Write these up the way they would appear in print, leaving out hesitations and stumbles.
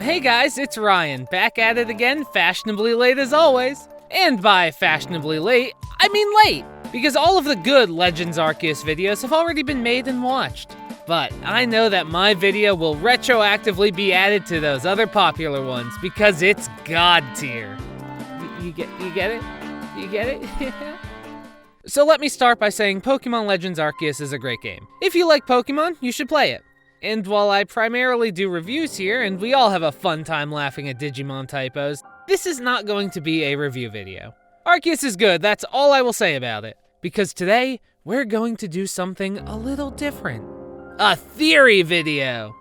Hey guys, it's Ryan, back at it again, fashionably late as always. And by fashionably late, I mean late, because all of the good Legends Arceus videos have already been made and watched. But I know that my video will retroactively be added to those other popular ones, because it's God tier. You get it? You get it? So let me start by saying Pokemon Legends Arceus is a great game. If you like Pokemon, you should play it. And while I primarily do reviews here, and we all have a fun time laughing at Digimon typos, this is not going to be a review video. Arceus is good, that's all I will say about it. Because today, we're going to do something a little different. A theory video!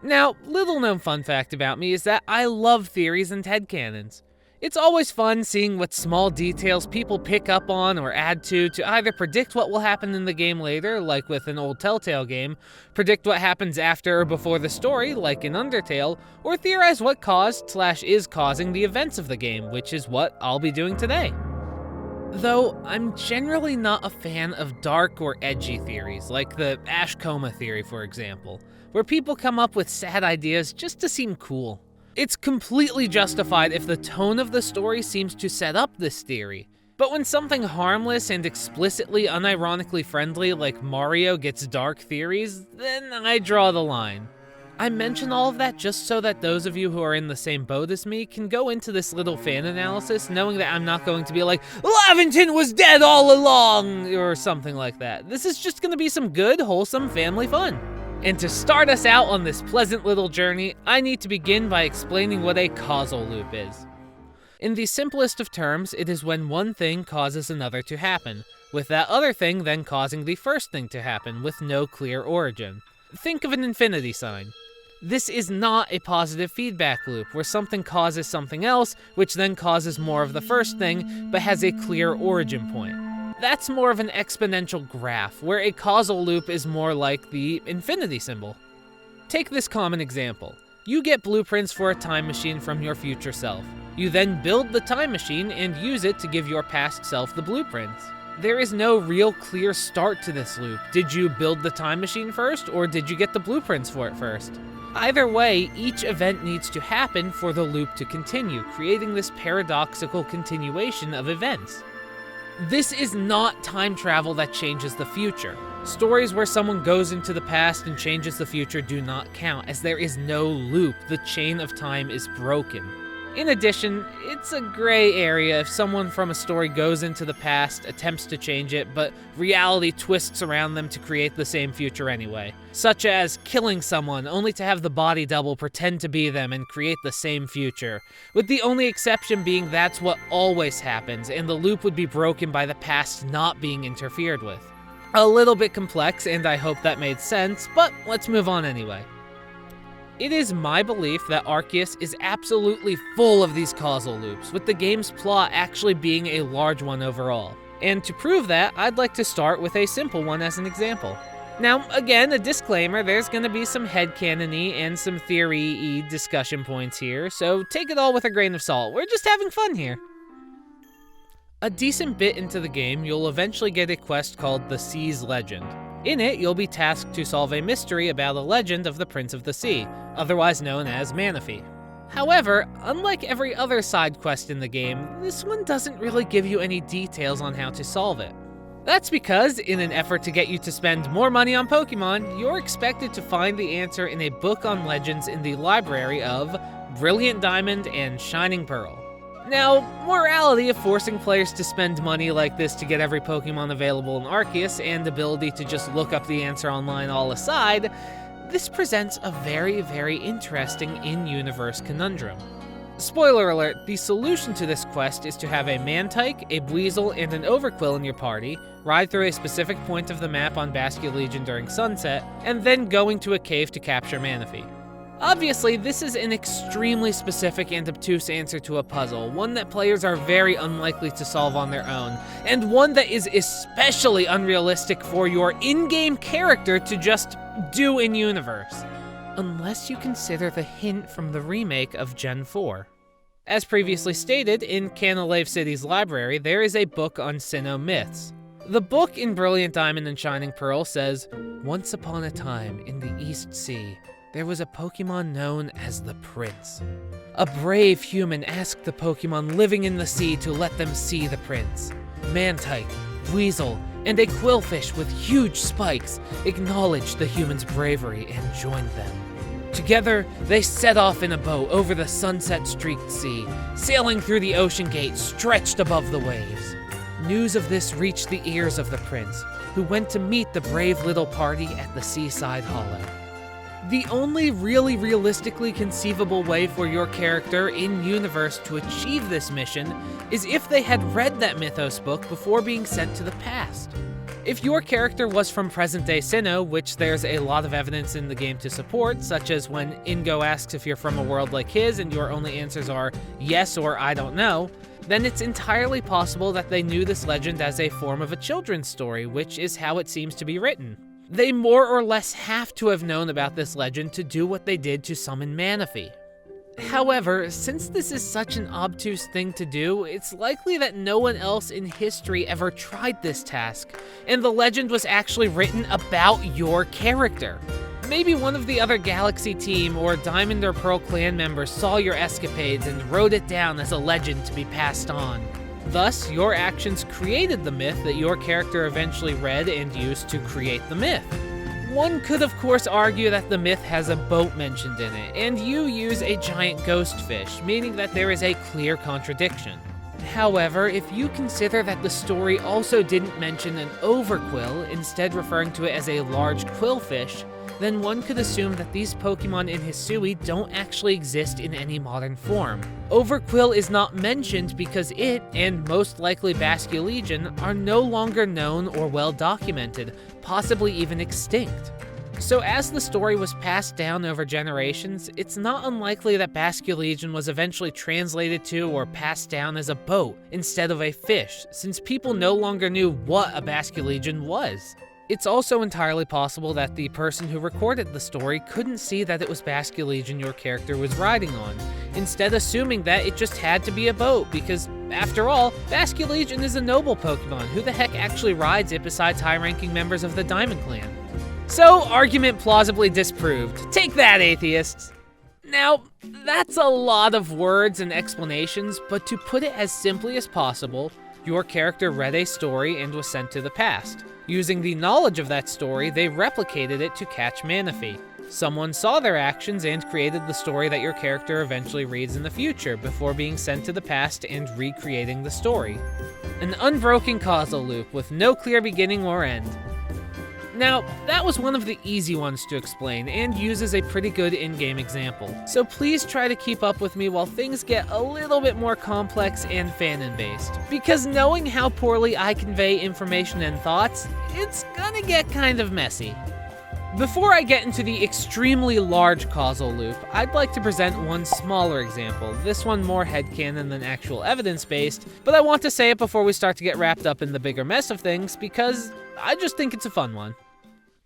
Now, little known fun fact about me is that I love theories and headcanons. It's always fun seeing what small details people pick up on or add to either predict what will happen in the game later, like with an old Telltale game, predict what happens after or before the story, like in Undertale, or theorize what caused/is causing the events of the game, which is what I'll be doing today. Though, I'm generally not a fan of dark or edgy theories, like the Ash Coma theory, for example, where people come up with sad ideas just to seem cool. It's completely justified if the tone of the story seems to set up this theory. But when something harmless and explicitly unironically friendly like Mario gets dark theories, then I draw the line. I mention all of that just so that those of you who are in the same boat as me can go into this little fan analysis knowing that I'm not going to be like, Laventon was dead all along, or something like that. This is just gonna be some good, wholesome family fun. And to start us out on this pleasant little journey, I need to begin by explaining what a causal loop is. In the simplest of terms, it is when one thing causes another to happen, with that other thing then causing the first thing to happen with no clear origin. Think of an infinity sign. This is not a positive feedback loop where something causes something else, which then causes more of the first thing, but has a clear origin point. That's more of an exponential graph, where a causal loop is more like the infinity symbol. Take this common example. You get blueprints for a time machine from your future self. You then build the time machine and use it to give your past self the blueprints. There is no real clear start to this loop. Did you build the time machine first, or did you get the blueprints for it first? Either way, each event needs to happen for the loop to continue, creating this paradoxical continuation of events. This is not time travel that changes the future. Stories where someone goes into the past and changes the future do not count, as there is no loop. The chain of time is broken. In addition, it's a gray area if someone from a story goes into the past, attempts to change it, but reality twists around them to create the same future anyway. Such as killing someone only to have the body double pretend to be them and create the same future. With the only exception being that's what always happens, and the loop would be broken by the past not being interfered with. A little bit complex, and I hope that made sense, but let's move on anyway. It is my belief that Arceus is absolutely full of these causal loops, with the game's plot actually being a large one overall. And to prove that, I'd like to start with a simple one as an example. Now, again, a disclaimer, there's gonna be some headcanon-y and some theory-y discussion points here, so take it all with a grain of salt. We're just having fun here. A decent bit into the game, you'll eventually get a quest called the Sea's Legend. In it, you'll be tasked to solve a mystery about a legend of the Prince of the Sea, otherwise known as Manaphy. However, unlike every other side quest in the game, this one doesn't really give you any details on how to solve it. That's because, in an effort to get you to spend more money on Pokemon, you're expected to find the answer in a book on legends in the library of Brilliant Diamond and Shining Pearl. Now, morality of forcing players to spend money like this to get every Pokemon available in Arceus and ability to just look up the answer online all aside, this presents a very, very interesting in-universe conundrum. Spoiler alert, the solution to this quest is to have a Mantike, a Buizel, and an Overquill in your party, ride through a specific point of the map on Basculegion during sunset, and then go into a cave to capture Manaphy. Obviously, this is an extremely specific and obtuse answer to a puzzle, one that players are very unlikely to solve on their own, and one that is especially unrealistic for your in-game character to just do in-universe. Unless you consider the hint from the remake of Gen 4. As previously stated, in Canalave City's library, there is a book on Sinnoh myths. The book in Brilliant Diamond and Shining Pearl says, "Once upon a time, in the East Sea, there was a Pokemon known as the Prince. A brave human asked the Pokemon living in the sea to let them see the prince. Mantike, Weasel, and a Quillfish with huge spikes acknowledged the human's bravery and joined them. Together, they set off in a boat over the sunset-streaked sea, sailing through the ocean gate stretched above the waves. News of this reached the ears of the prince, who went to meet the brave little party at the seaside hollow. The only really realistically conceivable way for your character in-universe to achieve this mission is if they had read that Mythos book before being sent to the past. If your character was from present-day Sinnoh, which there's a lot of evidence in the game to support, such as when Ingo asks if you're from a world like his and your only answers are yes or I don't know, then it's entirely possible that they knew this legend as a form of a children's story, which is how it seems to be written. They more or less have to have known about this legend to do what they did to summon Manaphy. However, since this is such an obtuse thing to do, it's likely that no one else in history ever tried this task, and the legend was actually written about your character. Maybe one of the other Galaxy team or Diamond or Pearl clan members saw your escapades and wrote it down as a legend to be passed on. Thus, your actions created the myth that your character eventually read and used to create the myth. One could of course argue that the myth has a boat mentioned in it, and you use a giant ghost fish, meaning that there is a clear contradiction. However, if you consider that the story also didn't mention an overquill, instead referring to it as a large quillfish, then one could assume that these Pokemon in Hisui don't actually exist in any modern form. Overquill is not mentioned because it, and most likely Basculegion, are no longer known or well documented, possibly even extinct. So as the story was passed down over generations, it's not unlikely that Basculegion was eventually translated to or passed down as a boat instead of a fish, since people no longer knew what a Basculegion was. It's also entirely possible that the person who recorded the story couldn't see that it was Basculegion your character was riding on, instead assuming that it just had to be a boat because, after all, Basculegion is a noble Pokemon. Who the heck actually rides it besides high-ranking members of the Diamond Clan? So, argument plausibly disproved. Take that, atheists! Now, that's a lot of words and explanations, but to put it as simply as possible, your character read a story and was sent to the past. Using the knowledge of that story, they replicated it to catch Manaphy. Someone saw their actions and created the story that your character eventually reads in the future, before being sent to the past and recreating the story. An unbroken causal loop with no clear beginning or end. Now, that was one of the easy ones to explain, and uses a pretty good in-game example. So please try to keep up with me while things get a little bit more complex and fanon-based. Because knowing how poorly I convey information and thoughts, it's gonna get kind of messy. Before I get into the extremely large causal loop, I'd like to present one smaller example, this one more headcanon than actual evidence-based, but I want to say it before we start to get wrapped up in the bigger mess of things, because I just think it's a fun one.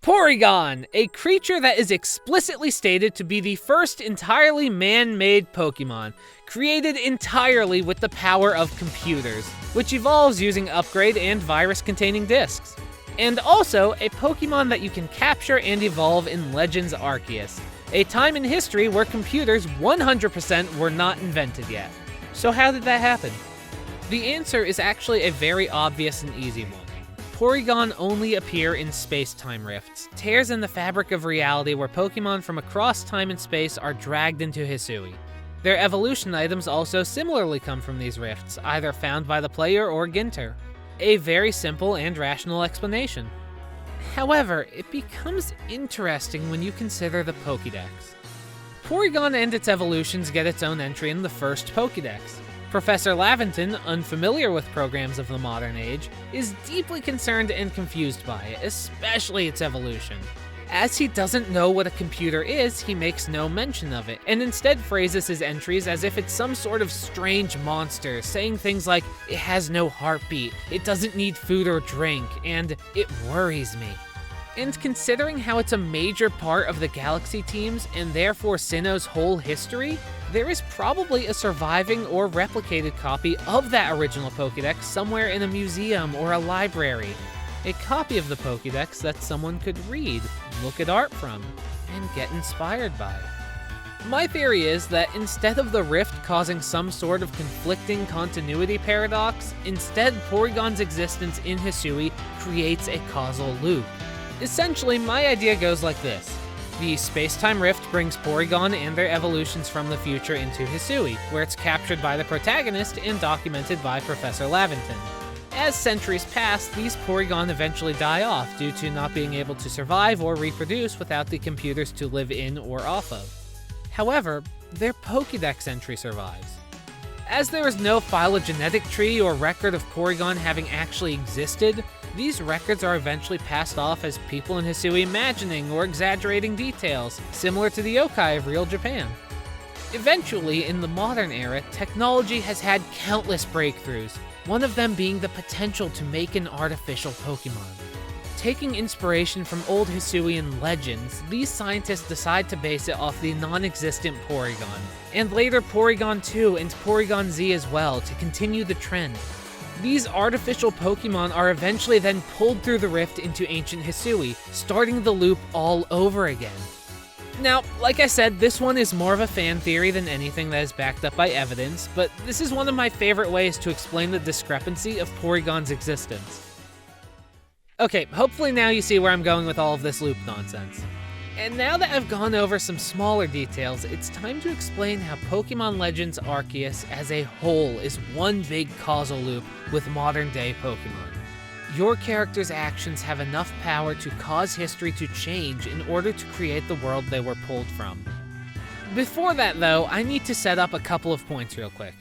Porygon, a creature that is explicitly stated to be the first entirely man-made Pokemon, created entirely with the power of computers, which evolves using upgrade and virus-containing discs. And also, a Pokemon that you can capture and evolve in Legends Arceus, a time in history where computers 100% were not invented yet. So how did that happen? The answer is actually a very obvious and easy one. Porygon only appear in space-time rifts, tears in the fabric of reality where Pokemon from across time and space are dragged into Hisui. Their evolution items also similarly come from these rifts, either found by the player or Ginter. A very simple and rational explanation. However, it becomes interesting when you consider the Pokédex. Porygon and its evolutions get its own entry in the first Pokédex. Professor Laventon, unfamiliar with programs of the modern age, is deeply concerned and confused by it, especially its evolution. As he doesn't know what a computer is, he makes no mention of it, and instead phrases his entries as if it's some sort of strange monster, saying things like, "It has no heartbeat, it doesn't need food or drink, and it worries me." And considering how it's a major part of the Galaxy teams, and therefore Sinnoh's whole history, there is probably a surviving or replicated copy of that original Pokédex somewhere in a museum or a library. A copy of the Pokédex that someone could read, look at art from. and get inspired by it. My theory is that instead of the rift causing some sort of conflicting continuity paradox, instead Porygon's existence in Hisui creates a causal loop. Essentially, my idea goes like this. The space-time rift brings Porygon and their evolutions from the future into Hisui, where it's captured by the protagonist and documented by Professor Laventon. As centuries pass, these Porygon eventually die off due to not being able to survive or reproduce without the computers to live in or off of. However, their Pokédex entry survives. As there is no phylogenetic tree or record of Porygon having actually existed, these records are eventually passed off as people in Hisui imagining or exaggerating details, similar to the yokai of real Japan. Eventually, in the modern era, technology has had countless breakthroughs, one of them being the potential to make an artificial Pokemon. Taking inspiration from old Hisuian legends, these scientists decide to base it off the non-existent Porygon, and later Porygon 2 and Porygon Z as well to continue the trend. These artificial Pokemon are eventually then pulled through the rift into ancient Hisui, starting the loop all over again. Now, like I said, this one is more of a fan theory than anything that is backed up by evidence, but this is one of my favorite ways to explain the discrepancy of Porygon's existence. Okay, hopefully now you see where I'm going with all of this loop nonsense. And now that I've gone over some smaller details, it's time to explain how Pokemon Legends Arceus as a whole is one big causal loop with modern-day Pokemon. Your character's actions have enough power to cause history to change in order to create the world they were pulled from. Before that, though, I need to set up a couple of points real quick.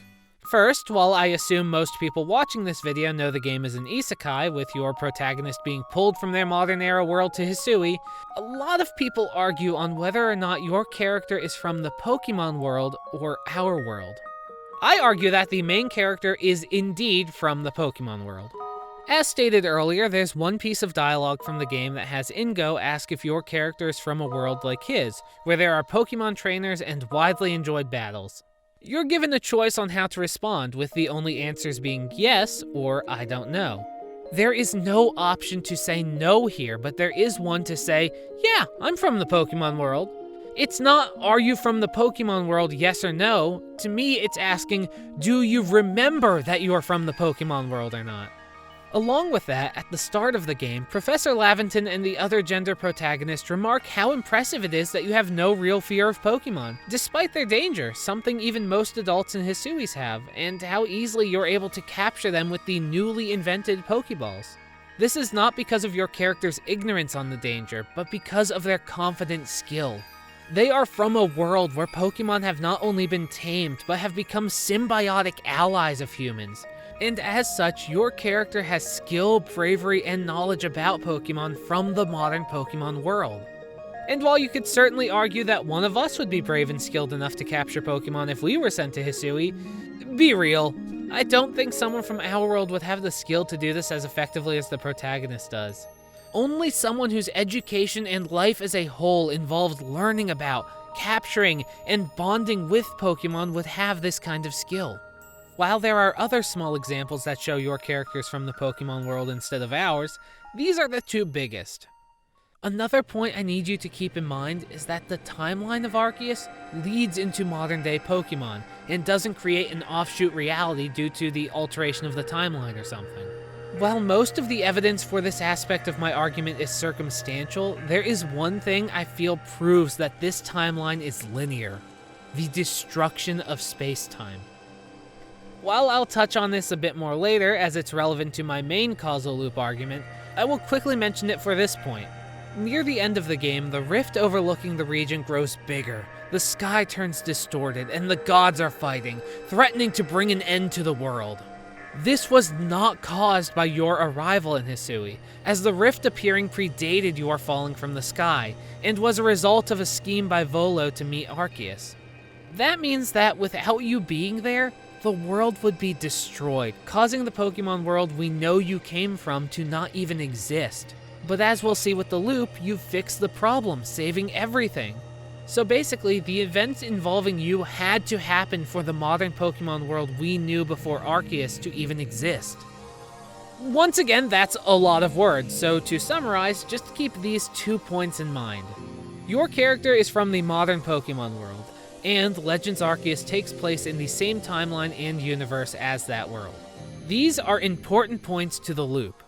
First, while I assume most people watching this video know the game is an isekai, with your protagonist being pulled from their modern-era world to Hisui, a lot of people argue on whether or not your character is from the Pokemon world or our world. I argue that the main character is indeed from the Pokemon world. As stated earlier, there's one piece of dialogue from the game that has Ingo ask if your character is from a world like his, where there are Pokemon trainers and widely enjoyed battles. You're given a choice on how to respond, with the only answers being yes or I don't know. There is no option to say no here, but there is one to say, yeah, I'm from the Pokemon world. It's not, are you from the Pokemon world, yes or no? To me, it's asking, do you remember that you are from the Pokemon world or not? Along with that, at the start of the game, Professor Laventon and the other gender protagonist remark how impressive it is that you have no real fear of Pokemon, despite their danger, something even most adults in Hisuis have, and how easily you're able to capture them with the newly invented Pokeballs. This is not because of your character's ignorance on the danger, but because of their confident skill. They are from a world where Pokemon have not only been tamed, but have become symbiotic allies of humans. And as such, your character has skill, bravery, and knowledge about Pokemon from the modern Pokemon world. And while you could certainly argue that one of us would be brave and skilled enough to capture Pokemon if we were sent to Hisui, be real, I don't think someone from our world would have the skill to do this as effectively as the protagonist does. Only someone whose education and life as a whole involved learning about, capturing, and bonding with Pokemon would have this kind of skill. While there are other small examples that show your characters from the Pokemon world instead of ours, these are the two biggest. Another point I need you to keep in mind is that the timeline of Arceus leads into modern-day Pokemon, and doesn't create an offshoot reality due to the alteration of the timeline or something. While most of the evidence for this aspect of my argument is circumstantial, there is one thing I feel proves that this timeline is linear: the destruction of space-time. While I'll touch on this a bit more later, as it's relevant to my main causal loop argument, I will quickly mention it for this point. Near the end of the game, the rift overlooking the region grows bigger, the sky turns distorted, and the gods are fighting, threatening to bring an end to the world. This was not caused by your arrival in Hisui, as the rift appearing predated your falling from the sky, and was a result of a scheme by Volo to meet Arceus. That means that without you being there, the world would be destroyed, causing the Pokemon world we know you came from to not even exist. But as we'll see with the loop, you fixed the problem, saving everything. So basically, the events involving you had to happen for the modern Pokemon world we knew before Arceus to even exist. Once again, that's a lot of words, so to summarize, just keep these 2 points in mind. Your character is from the modern Pokemon world, and Legends Arceus takes place in the same timeline and universe as that world. These are important points to the loop.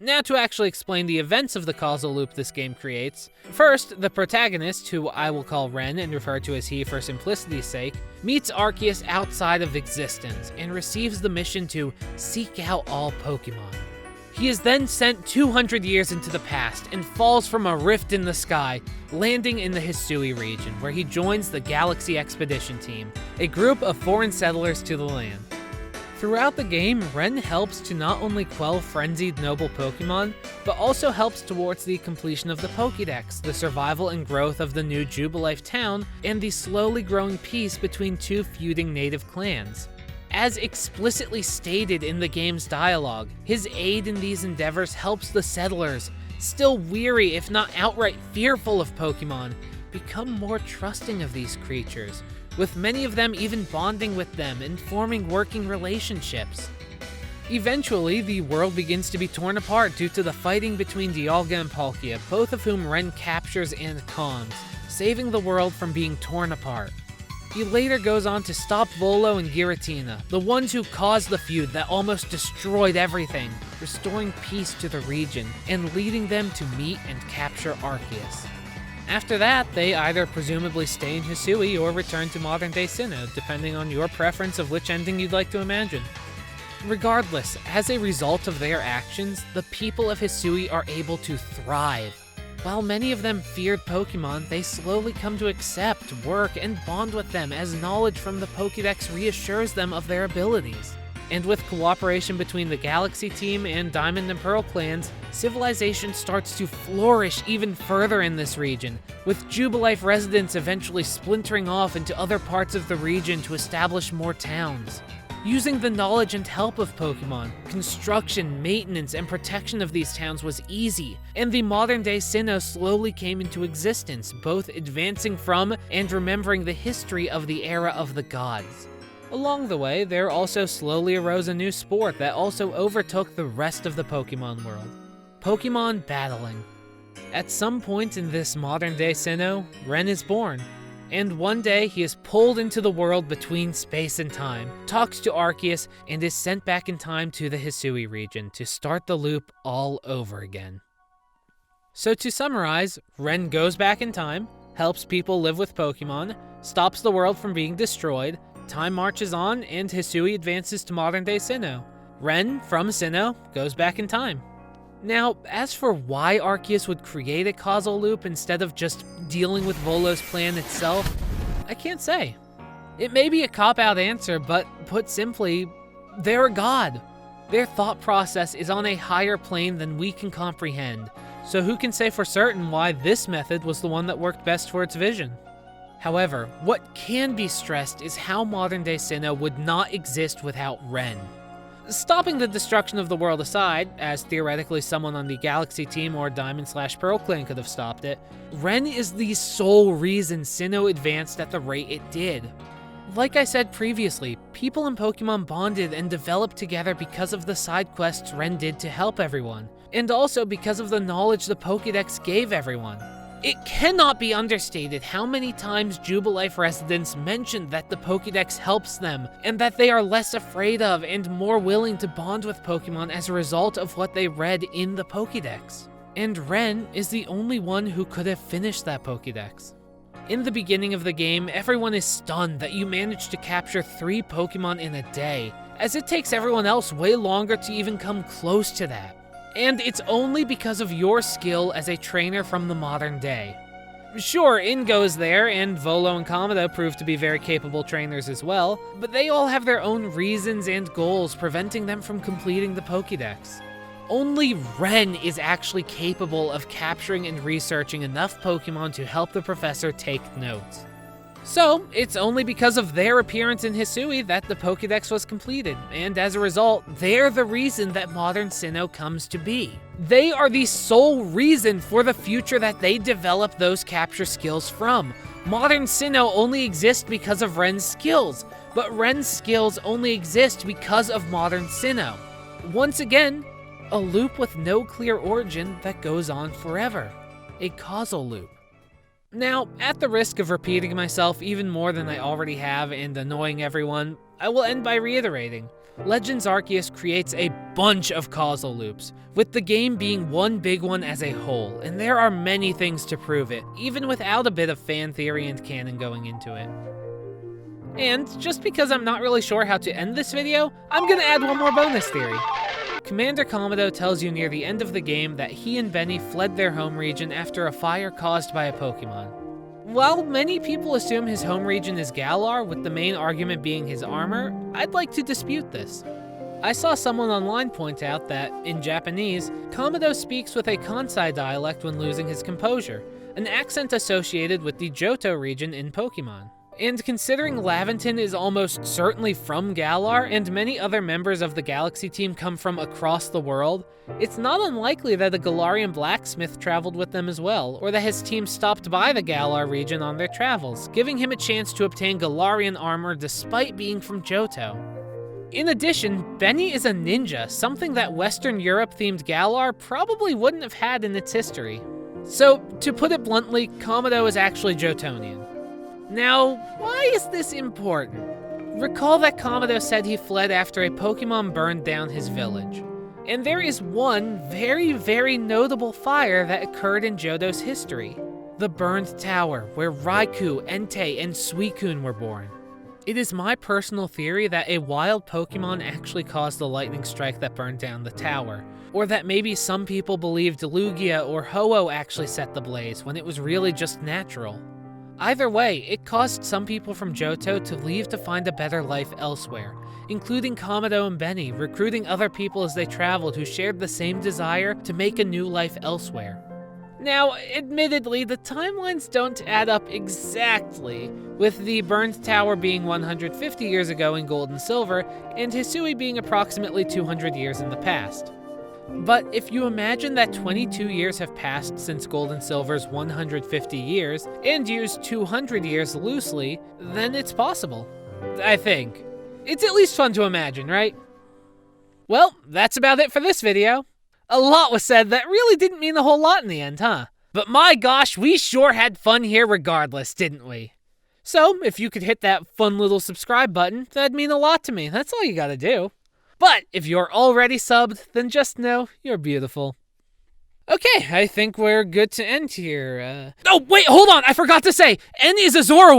Now to actually explain the events of the causal loop this game creates, first, the protagonist, who I will call Ren and refer to as he for simplicity's sake, meets Arceus outside of existence and receives the mission to seek out all Pokemon. He is then sent 200 years into the past and falls from a rift in the sky, landing in the Hisui region, where he joins the Galaxy Expedition Team, a group of foreign settlers to the land. Throughout the game, Ren helps to not only quell frenzied noble Pokemon, but also helps towards the completion of the Pokédex, the survival and growth of the new Jubilife town, and the slowly growing peace between two feuding native clans. As explicitly stated in the game's dialogue, his aid in these endeavors helps the settlers, still weary if not outright fearful of Pokemon, become more trusting of these creatures, with many of them even bonding with them and forming working relationships. Eventually, the world begins to be torn apart due to the fighting between Dialga and Palkia, both of whom Ren captures and calms, saving the world from being torn apart. He later goes on to stop Volo and Giratina, the ones who caused the feud that almost destroyed everything, restoring peace to the region, and leading them to meet and capture Arceus. After that, they either presumably stay in Hisui or return to modern-day Sinnoh, depending on your preference of which ending you'd like to imagine. Regardless, as a result of their actions, the people of Hisui are able to thrive. While many of them feared Pokemon, they slowly come to accept, work, and bond with them as knowledge from the Pokédex reassures them of their abilities. And with cooperation between the Galaxy team and Diamond and Pearl clans, civilization starts to flourish even further in this region, with Jubilife residents eventually splintering off into other parts of the region to establish more towns. Using the knowledge and help of Pokemon, construction, maintenance, and protection of these towns was easy, and the modern-day Sinnoh slowly came into existence, both advancing from and remembering the history of the era of the gods. Along the way, there also slowly arose a new sport that also overtook the rest of the Pokemon world: Pokemon battling. At some point in this modern-day Sinnoh, Ren is born, and one day he is pulled into the world between space and time, talks to Arceus, and is sent back in time to the Hisui region to start the loop all over again. So to summarize, Ren goes back in time, helps people live with Pokemon, stops the world from being destroyed, time marches on, and Hisui advances to modern-day Sinnoh. Ren, from Sinnoh, goes back in time. Now, as for why Arceus would create a causal loop instead of just dealing with Volo's plan itself, I can't say. It may be a cop-out answer, but put simply, they're a god. Their thought process is on a higher plane than we can comprehend, so who can say for certain why this method was the one that worked best for its vision? However, what can be stressed is how modern-day Sinnoh would not exist without Ren. Stopping the destruction of the world aside, as theoretically someone on the Galaxy team or Diamond/Pearl clan could have stopped it, Ren is the sole reason Sinnoh advanced at the rate it did. Like I said previously, people in Pokemon bonded and developed together because of the side quests Ren did to help everyone, and also because of the knowledge the Pokédex gave everyone. It cannot be understated how many times Jubilife residents mentioned that the Pokédex helps them, and that they are less afraid of and more willing to bond with Pokemon as a result of what they read in the Pokédex. And Ren is the only one who could have finished that Pokédex. In the beginning of the game, everyone is stunned that you managed to capture 3 Pokemon in a day, as it takes everyone else way longer to even come close to that. And it's only because of your skill as a trainer from the modern day. Sure, Ingo is there, and Volo and Kamado prove to be very capable trainers as well, but they all have their own reasons and goals preventing them from completing the Pokédex. Only Ren is actually capable of capturing and researching enough Pokemon to help the professor take notes. So, it's only because of their appearance in Hisui that the Pokédex was completed, and as a result, they're the reason that modern Sinnoh comes to be. They are the sole reason for the future that they develop those capture skills from. Modern Sinnoh only exists because of Ren's skills, but Ren's skills only exist because of modern Sinnoh. Once again, a loop with no clear origin that goes on forever. A causal loop. Now, at the risk of repeating myself even more than I already have and annoying everyone, I will end by reiterating. Legends Arceus creates a bunch of causal loops, with the game being one big one as a whole, and there are many things to prove it, even without a bit of fan theory and canon going into it. And just because I'm not really sure how to end this video, I'm gonna add one more bonus theory. Commander Kamado tells you near the end of the game that he and Benny fled their home region after a fire caused by a Pokemon. While many people assume his home region is Galar, with the main argument being his armor, I'd like to dispute this. I saw someone online point out that, in Japanese, Kamado speaks with a Kansai dialect when losing his composure, an accent associated with the Johto region in Pokemon. And considering Laventon is almost certainly from Galar, and many other members of the Galaxy team come from across the world, it's not unlikely that a Galarian blacksmith traveled with them as well, or that his team stopped by the Galar region on their travels, giving him a chance to obtain Galarian armor despite being from Johto. In addition, Benny is a ninja, something that Western Europe-themed Galar probably wouldn't have had in its history. So, to put it bluntly, Kamado is actually Johtonian. Now, why is this important? Recall that Kamado said he fled after a Pokemon burned down his village. And there is one very, very notable fire that occurred in Johto's history. The Burned Tower, where Raikou, Entei, and Suicune were born. It is my personal theory that a wild Pokemon actually caused the lightning strike that burned down the tower. Or that maybe some people believed Lugia or Ho-Oh actually set the blaze, when it was really just natural. Either way, it caused some people from Johto to leave to find a better life elsewhere, including Kamado and Benny, recruiting other people as they traveled who shared the same desire to make a new life elsewhere. Now, admittedly, the timelines don't add up exactly, with the Burned Tower being 150 years ago in Gold and Silver, and Hisui being approximately 200 years in the past. But if you imagine that 22 years have passed since Gold and Silver's 150 years, and use 200 years loosely, then it's possible. I think. It's at least fun to imagine, right? Well, that's about it for this video. A lot was said that really didn't mean a whole lot in the end, huh? But my gosh, we sure had fun here regardless, didn't we? So, if you could hit that fun little subscribe button, that'd mean a lot to me. That's all you gotta do. But if you're already subbed, then just know you're beautiful. Okay, I think we're good to end here. Oh, wait, hold on, I forgot to say, N is a Zoroark.